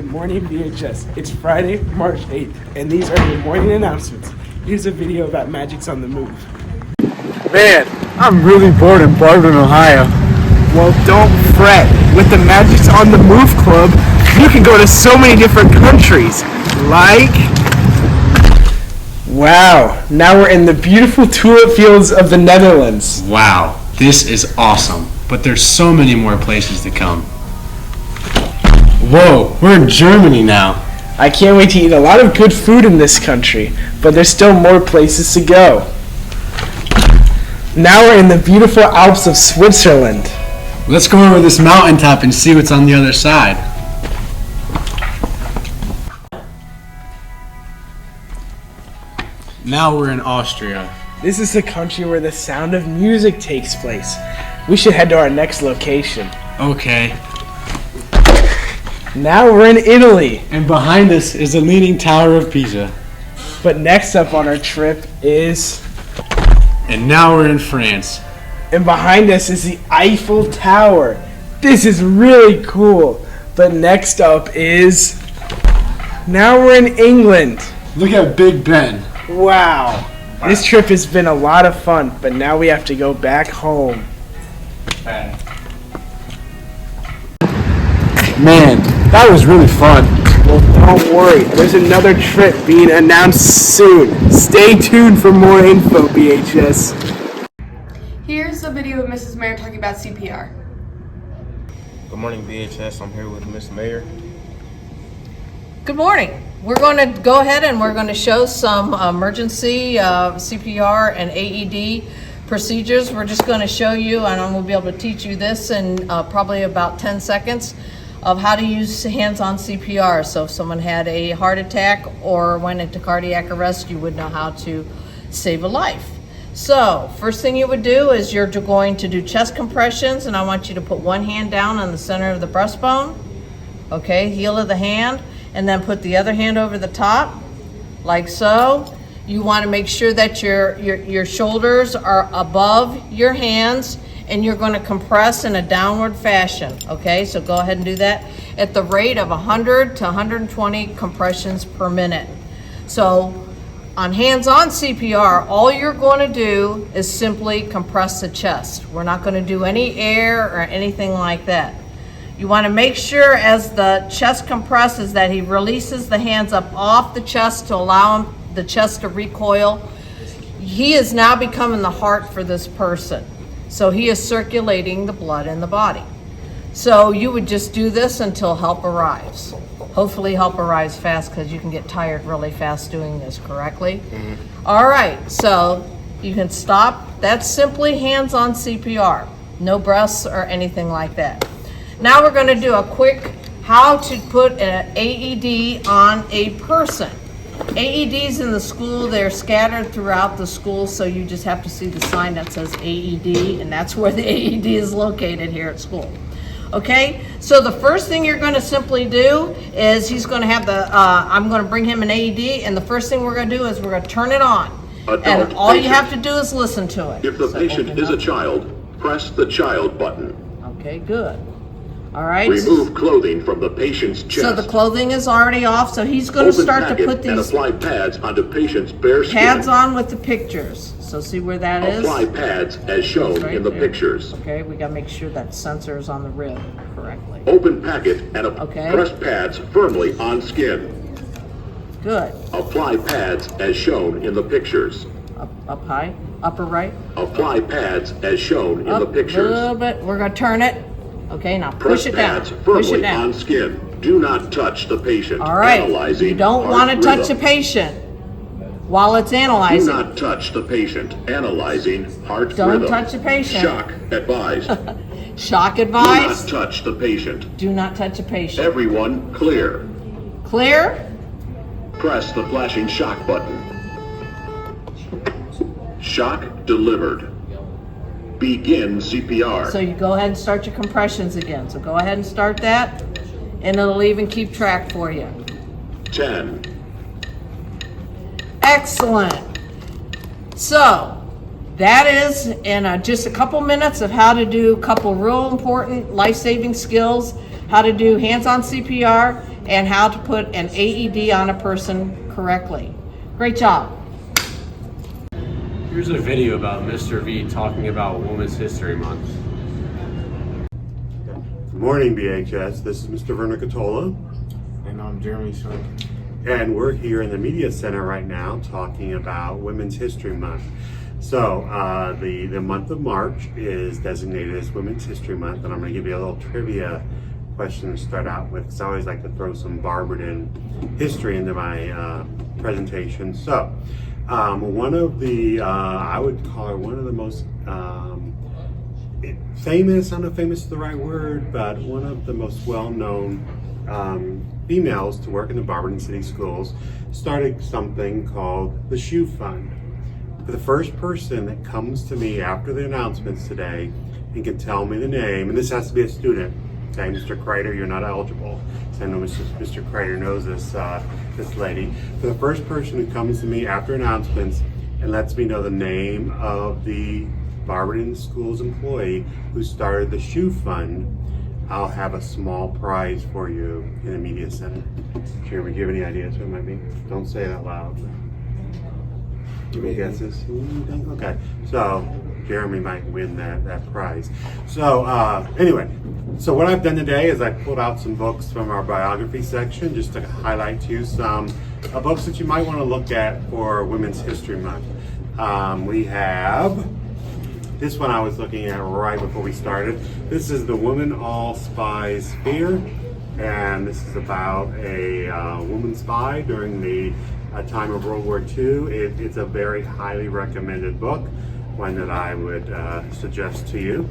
Good morning, BHS. It's Friday, March 8th, and these are your morning announcements. Here's a video about Magics on the Move. Man, I'm really bored in Barberton, Ohio. Well, don't fret. With the Magics on the Move Club, you can go to so many different countries. Like... Wow, now we're in the beautiful tulip fields of the Netherlands. Wow, this is awesome. But there's so many more places to come. Whoa, we're in Germany now. I can't wait to eat a lot of good food in this country, but there's still more places to go. Now we're in the beautiful Alps of Switzerland. Let's go over this mountaintop and see what's on the other side. Now we're in Austria. This is the country where the sound of music takes place. We should head to our next location. Okay. Now we're in Italy. And behind us is the Leaning Tower of Pisa. But next up on our trip is... And now we're in France. And behind us is the Eiffel Tower. This is really cool. But next up is... Now we're in England. Look at Big Ben. Wow. This trip has been a lot of fun, but now we have to go back home. Man, that was really fun. Well, don't worry. There's another trip being announced soon. Stay tuned for more info, BHS. Here's a video of Mrs. Mayer talking about CPR. Good morning, BHS. I'm here with Miss Mayer. Good morning. We're going to go ahead and we're going to show some emergency CPR and AED procedures. We're just going to show you, and I'm going to be able to teach you this in probably about 10 seconds of how to use hands-on CPR. So if someone had a heart attack or went into cardiac arrest, you would know how to save a life. So first thing you would do is you're going to do chest compressions, and I want you to put one hand down on the center of the breastbone, okay, heel of the hand, and then put the other hand over the top, like so. You want to make sure that your shoulders are above your hands, and you're going to compress in a downward fashion, okay? So go ahead and do that at the rate of 100 to 120 compressions per minute. So on hands-on CPR, all you're going to do is simply compress the chest. We're not going to do any air or anything like that. You want to make sure as the chest compresses that he releases the hands up off the chest to allow the chest to recoil. He is now becoming the heart for this person. So he is circulating the blood in the body. So you would just do this until help arrives. Hopefully help arrives fast, because you can get tired really fast doing this correctly. All right, so you can stop. That's simply hands-on CPR. No breaths or anything like that. Now we're going to do a quick how to put an AED on a person. AEDs in the school, they're scattered throughout the school, so you just have to see the sign that says AED, and that's where the AED is located here at school. Okay, so the first thing you're going to simply do is he's going to have I'm going to bring him an AED, and the first thing we're going to do is we're going to turn it on. And all you have to do is listen to it. If the patient is a child, press the child button. Okay, good. All right. Remove clothing from the patient's chest. So the clothing is already off, so he's going to start to put and these apply pads onto patient's bare skin. pads on with the pictures. So see where that is? Apply pads as shown Right in the there. pictures. Okay, we got to make sure that sensor is on the rib correctly. Open packet and Okay. press pads firmly on skin. Good. Apply pads as shown in the pictures. Up high, upper right. Apply pads as shown in the Up a pictures. little bit. We're going to turn it. Okay, now Press push it down. pads Push it firmly down. on skin. Do not touch the patient. All right. Analyzing You don't heart want to touch rhythm. the patient while it's Do analyzing. not touch the patient. Analyzing heart Don't rhythm. touch the patient. Shock advised. Shock Do advised. not touch the patient. Do not touch the patient. Everyone clear. Clear? Press the flashing shock button. Shock delivered. Begin CPR. So you go ahead and start your compressions again. So go ahead and start that, and it'll even keep track for you. 10. Excellent. So that is in just a couple minutes of how to do a couple real important life-saving skills, how to do hands-on CPR and how to put an AED on a person correctly. Great job. Here's a video about Mr. V talking about Women's History Month. Good morning, BHS. This is Mr. Werner Catola. And I'm Jeremy Shunk. And we're here in the Media Center right now talking about Women's History Month. So the month of March is designated as Women's History Month, and I'm going to give you a little trivia question to start out with, because I always like to throw some Barberton history into my presentation. So one of the, I would call her one of the most famous, I don't know if famous is the right word, but one of the most well-known females to work in the Barberton City Schools, started something called the Shoe Fund. For the first person that comes to me after the announcements today and can tell me the name, and this has to be a student, okay, Mr. Kreider, you're not eligible. So I know Mr. Kreider knows this lady. For the first person who comes to me after announcements and lets me know the name of the Barberton Schools employee who started the Shoe Fund, I'll have a small prize for you in the Media Center. Jeremy, do you have any ideas who it might be? Don't say it out loud. Any guesses? Okay, so Jeremy might win that prize. So anyway, so what I've done today is I pulled out some books from our biography section just to highlight to you some books that you might want to look at for Women's History Month. We have this one I was looking at right before we started. This is The Woman All Spies Fear, and this is about a woman spy during the time of World War II. It's a very highly recommended book, one that I would suggest to you.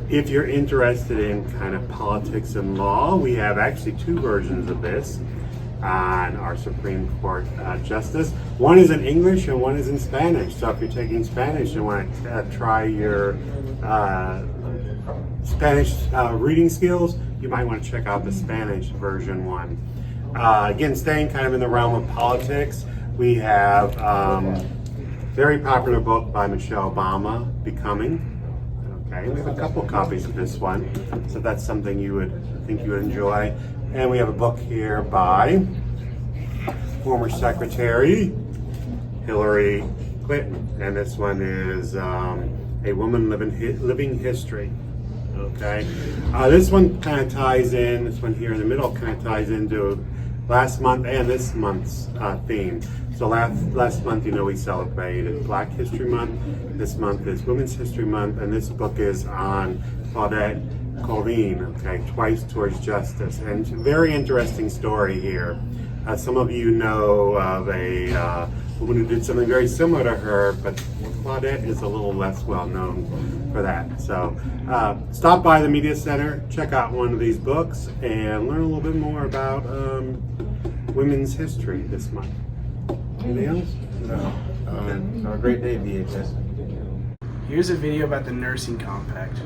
If you're interested in kind of politics and law, we have actually two versions of this on our Supreme Court Justice. One is in English and one is in Spanish. So if you're taking Spanish and want to try your Spanish reading skills, you might want to check out the Spanish version one. Again, staying kind of in the realm of politics, we have very popular book by Michelle Obama, Becoming. Okay, we have a couple copies of this one, so that's something you would think you would enjoy. And we have a book here by former Secretary Hillary Clinton, and this one is A Woman Living History. Okay, this one kind of ties in. This one here in the middle kind of ties into last month and this month's theme. So last month, you know, we celebrated Black History Month. This month is Women's History Month, and this book is on Claudette Colvin, okay, Twice Towards Justice, and very interesting story here. Some of you know of a woman who did something very similar to her, but Claudette is a little less well known for that. So stop by the Media Center, check out one of these books, and learn a little bit more about women's history this month. Anything else? No. Have a great day, BHS. Here's a video about the nursing compact.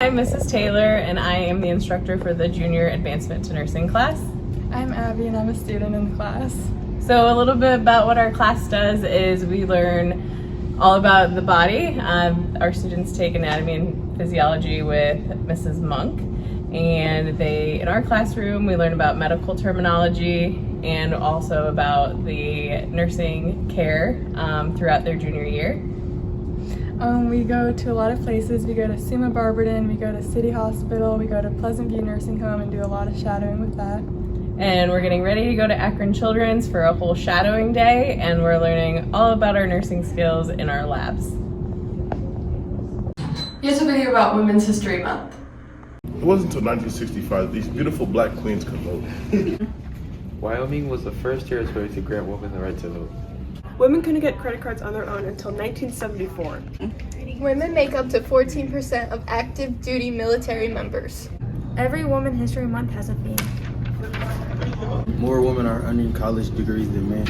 I'm Mrs. Taylor, and I am the instructor for the Junior Advancement to Nursing class. I'm Abby, and I'm a student in the class. So a little bit about what our class does is we learn all about the body. Our students take anatomy and physiology with Mrs. Monk, and in our classroom we learn about medical terminology and also about the nursing care throughout their junior year. We go to a lot of places. We go to SUMA Barberton, we go to City Hospital, we go to Pleasant View Nursing Home and do a lot of shadowing with that. And we're getting ready to go to Akron Children's for a whole shadowing day, and we're learning all about our nursing skills in our labs. Here's a video about Women's History Month. It wasn't until 1965 these beautiful black queens could vote. Wyoming was the first territory to grant women the right to vote. Women couldn't get credit cards on their own until 1974. Women make up to 14% of active duty military members. Every Women's History Month has a theme. More women are earning college degrees than men.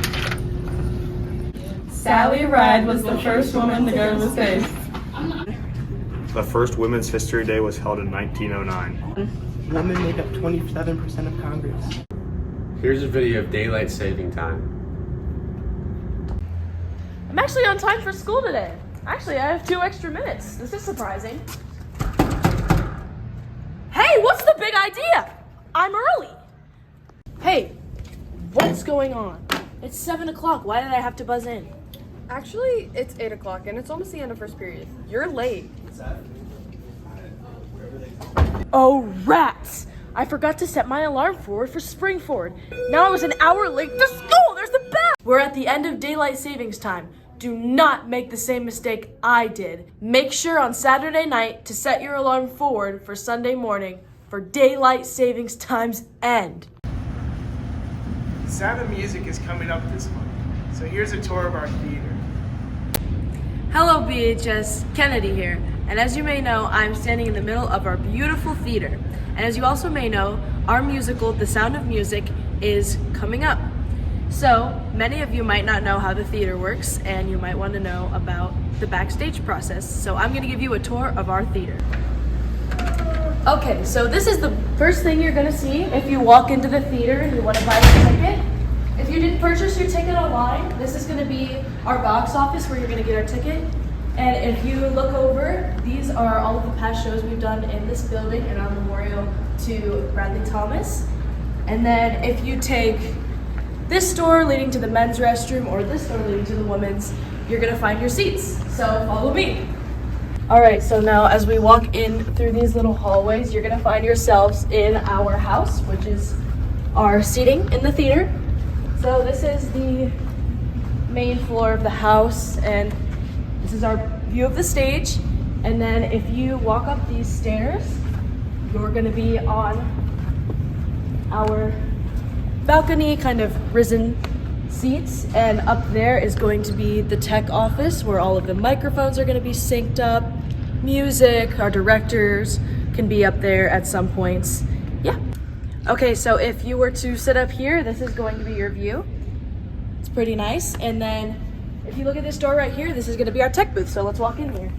Sally Ride was the first woman to go to space. The first Women's History Day was held in 1909. Women make up 27% of Congress. Here's a video of daylight saving time. I'm actually on time for school today. Actually, I have 2 extra minutes. This is surprising. Hey, what's the big idea? I'm early. going on? It's 7 o'clock. Why did I have to buzz in? Actually, it's 8 o'clock and it's almost the end of first period. You're late. Oh, rats! I forgot to set my alarm forward for spring forward. Now I was an hour late to school. There's the bell! We're at the end of daylight savings time. Do not make the same mistake I did. Make sure on Saturday night to set your alarm forward for Sunday morning for daylight savings time's end. Sound of Music is coming up this month, so here's a tour of our theater. Hello BHS, Kennedy here, and as you may know, I'm standing in the middle of our beautiful theater. And as you also may know, our musical, The Sound of Music, is coming up. So, many of you might not know how the theater works, and you might want to know about the backstage process. So I'm going to give you a tour of our theater. Okay, so this is the first thing you're going to see if you walk into the theater and you want to buy a ticket. If you didn't purchase your ticket online, this is going to be our box office where you're going to get our ticket. And if you look over, these are all of the past shows we've done in this building and our memorial to Bradley Thomas. And then if you take this door leading to the men's restroom or this door leading to the women's, you're going to find your seats. So follow me. All right, so now as we walk in through these little hallways, you're gonna find yourselves in our house, which is our seating in the theater. So this is the main floor of the house, and this is our view of the stage. And then if you walk up these stairs, you're gonna be on our balcony, kind of risen seats, and up there is going to be the tech office where all of the microphones are going to be synced up, music, our directors can be up there at some points. Yeah. Okay, so if you were to sit up here, this is going to be your view. It's pretty nice. And then if you look at this door right here, this is going to be our tech booth, so let's walk in here.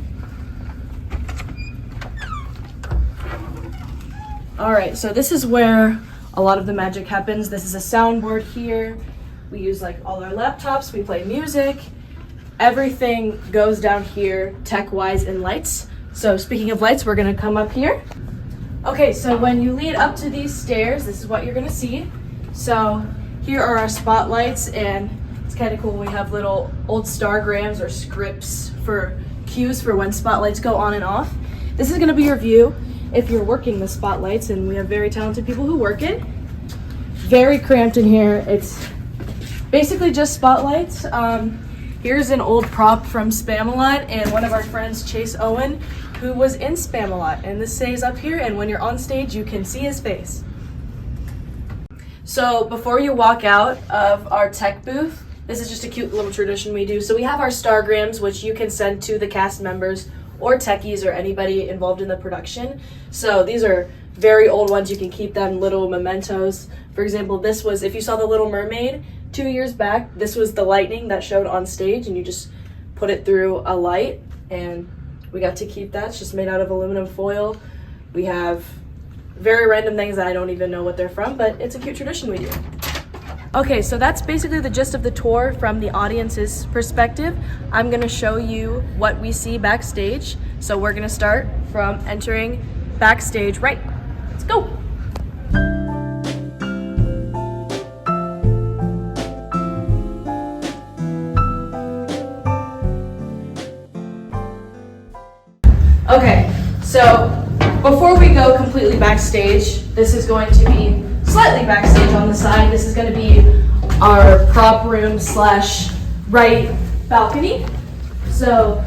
All right, so this is where a lot of the magic happens. This is a soundboard here. We use like all our laptops, we play music. Everything goes down here tech-wise in lights. So speaking of lights, we're gonna come up here. Okay, so when you lead up to these stairs, this is what you're gonna see. So here are our spotlights, and it's kind of cool. We have little old stargrams or scripts for cues for when spotlights go on and off. This is gonna be your view if you're working the spotlights, and we have very talented people who work it. Very cramped in here. It's basically just spotlights. Here's an old prop from Spamalot and one of our friends, Chase Owen, who was in Spamalot. And this stays up here, and when you're on stage, you can see his face. So before you walk out of our tech booth, this is just a cute little tradition we do. So we have our stargrams, which you can send to the cast members or techies or anybody involved in the production. So these are very old ones. You can keep them, little mementos. For example, this was, if you saw The Little Mermaid 2 years back, this was the lightning that showed on stage, and you just put it through a light, and we got to keep that. It's just made out of aluminum foil. We have very random things that I don't even know what they're from, but it's a cute tradition we do. Okay, so that's basically the gist of the tour from the audience's perspective. I'm gonna show you what we see backstage. So we're gonna start from entering backstage right. Let's go. Okay, so before we go completely backstage, this is going to be slightly backstage on the side. This is going to be our prop room / right balcony. So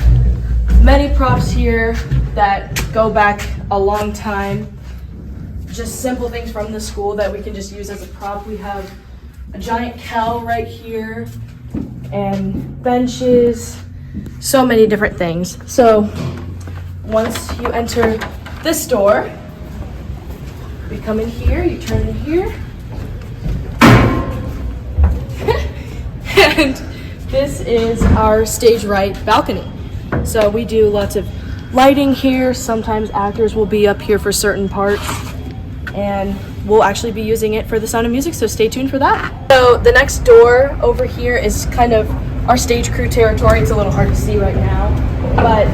many props here that go back a long time. Just simple things from the school that we can just use as a prop. We have a giant cow right here and benches, so many different things. So once you enter this door, we come in here, you turn in here, and this is our stage right balcony. So we do lots of lighting here. Sometimes actors will be up here for certain parts, and we'll actually be using it for The Sound of Music, so stay tuned for that. So the next door over here is kind of our stage crew territory. It's a little hard to see right now, but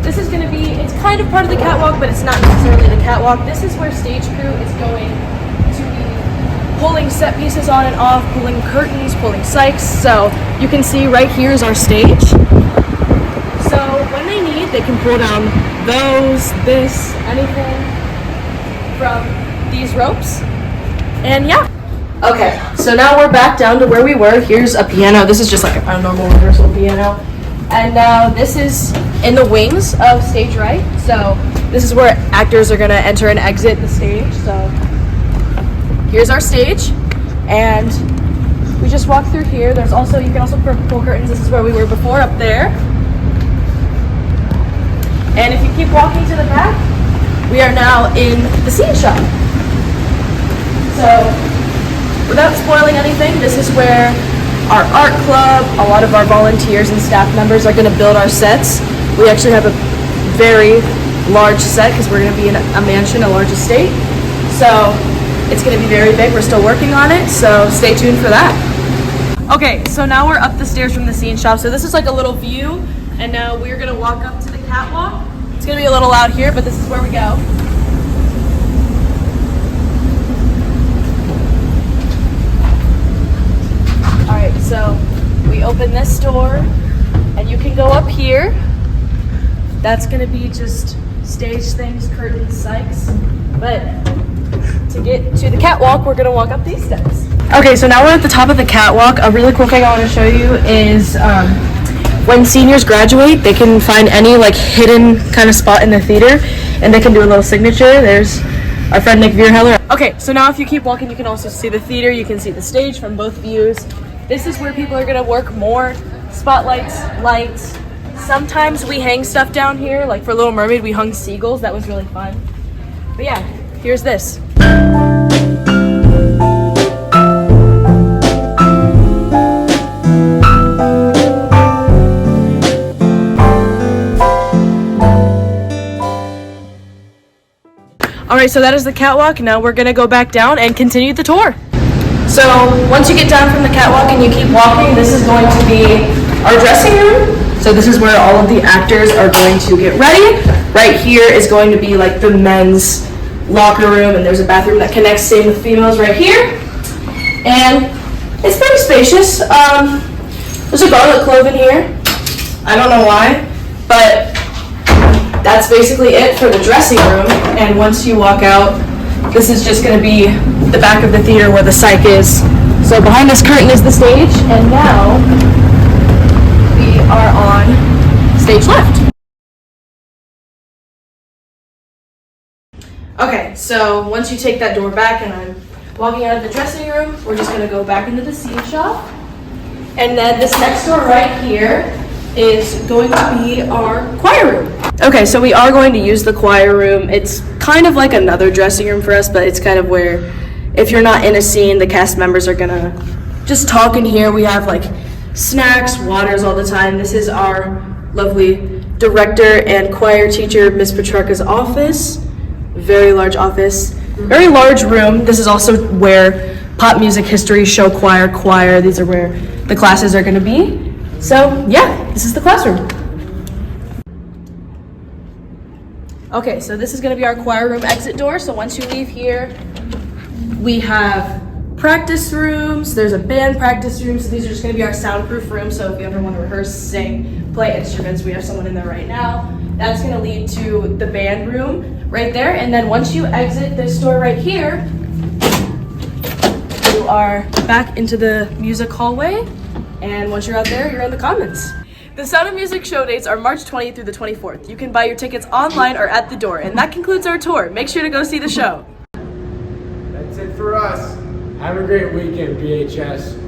this is going to be, it's kind of part of the catwalk, but it's not necessarily the catwalk. This is where stage crew is going to be pulling set pieces on and off, pulling curtains, pulling cycs. So you can see right here is our stage. So when they need, they can pull down those, this, anything from these ropes. And yeah. Okay, so now we're back down to where we were. Here's a piano. This is just like a normal rehearsal piano. And now this is in the wings of stage right. So this is where actors are gonna enter and exit the stage. So here's our stage. And we just walk through here. There's also, you can also pull curtains. This is where we were before, up there. And if you keep walking to the back, we are now in the scene shop. So without spoiling anything, this is where our art club, a lot of our volunteers and staff members are going to build our sets. We actually have a very large set because we're going to be in a mansion, a large estate. So it's going to be very big. We're still working on it, so stay tuned for that. Okay, so now we're up the stairs from the scene shop. So this is like a little view, and now we're going to walk up to the catwalk. It's going to be a little loud here, but this is where we go. Alright, so we open this door, and you can go up here. That's going to be just stage things, curtains, cycs. But to get to the catwalk, we're going to walk up these steps. Okay, so now we're at the top of the catwalk. A really cool thing I want to show you is when seniors graduate, they can find any like hidden kind of spot in the theater, and they can do a little signature. There's our friend Nick Vierheller. Okay, so now if you keep walking, you can also see the theater. You can see the stage from both views. This is where people are gonna work more. Spotlights, lights. Sometimes we hang stuff down here. Like for Little Mermaid, we hung seagulls. That was really fun. But yeah, here's this. Alright, so that is the catwalk. Now we're gonna go back down and continue the tour. So once you get down from the catwalk and you keep walking, this is going to be our dressing room. So this is where all of the actors are going to get ready. Right here is going to be like the men's locker room, and there's a bathroom that connects, same with females right here. And it's pretty spacious. There's a garlic clove in here. I don't know why, but that's basically it for the dressing room. And once you walk out, this is just going to be the back of the theater where the cyc is. So behind this curtain is the stage, and now we are on stage left. Okay, so once you take that door back and I'm walking out of the dressing room, we're just going to go back into the scene shop. And then this next door right here is going to be our choir room. Okay, so we are going to use the choir room. It's kind of like another dressing room for us, but it's kind of where if you're not in a scene, the cast members are gonna just talk in here. We have like snacks, waters all the time. This is our lovely director and choir teacher, Miss Petrarca's office. Very large office, very large room. This is also where pop music, history, show choir. These are where the classes are gonna be. So yeah, this is the classroom. Okay, so this is gonna be our choir room exit door. So once you leave here, we have practice rooms. There's a band practice room. So these are just gonna be our soundproof rooms. So if you ever wanna rehearse, sing, play instruments, we have someone in there right now. That's gonna lead to the band room right there. And then once you exit this door right here, you are back into the music hallway. And once you're out there, you're in the commons. The Sound of Music show dates are March 20th through the 24th. You can buy your tickets online or at the door. And that concludes our tour. Make sure to go see the show. That's it for us. Have a great weekend, BHS.